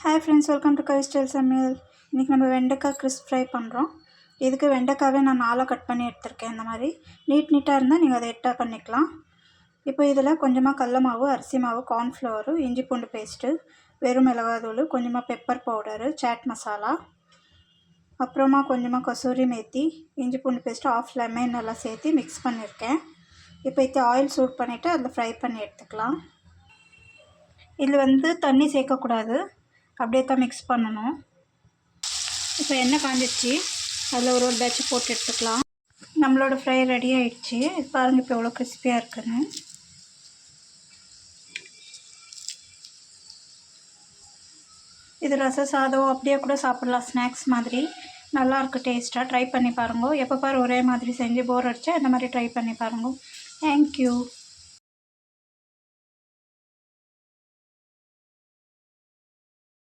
Hi friends, welcome to Kavi style சமையல். இன்றைக்கி நம்ம வெண்டைக்காய் கிறிஸ்ப் ஃப்ரை பண்ணுறோம். இதுக்கு வெண்டைக்காவே நான் 4 கட் பண்ணி எடுத்திருக்கேன். இந்த மாதிரி நீட்டாக இருந்தால் நீங்கள் அதை 8 பண்ணிக்கலாம். இப்போ இதில் கொஞ்சமாக கடல மாவு, அரிசி மாவு, கார்ன்ஃப்ளவரு, இஞ்சி பூண்டு பேஸ்ட்டு, வெறும் மிளகாத்தூள், கொஞ்சமாக பெப்பர் பவுடரு, சாட் மசாலா, அப்புறமா கொஞ்சமாக கசூரி மேத்தி, இஞ்சி பூண்டு பேஸ்ட்டு, ஆஃப் லெமன் எல்லாம் சேர்த்து மிக்ஸ் பண்ணியிருக்கேன். இப்போ இது ஆயில் சூட் பண்ணிவிட்டு அதில் ஃப்ரை பண்ணி எடுத்துக்கலாம். இதில் தண்ணி சேர்க்கக்கூடாது, அப்படியே தான் மிக்ஸ் பண்ணணும். இப்போ எண்ணெய் காஞ்சிடுச்சு, அதில் ஒரு பேட்ச் போட்டு எடுத்துக்கலாம். நம்மளோட ஃப்ரை ரெடி ஆகிடுச்சு. பாருங்கள் இப்போ எவ்வளோ கிறிஸ்பியாக இருக்குன்னு. இது ரசம் சாதம் அப்படியே கூட சாப்பிட்லாம், ஸ்நாக்ஸ் மாதிரி. நல்லாயிருக்கு, டேஸ்ட்டாக ட்ரை பண்ணி பாருங்கள். எப்போ பாரு ஒரே மாதிரி செஞ்சு போர் அடித்தா இந்த மாதிரி ட்ரை பண்ணி பாருங்கள். தேங்க்யூ.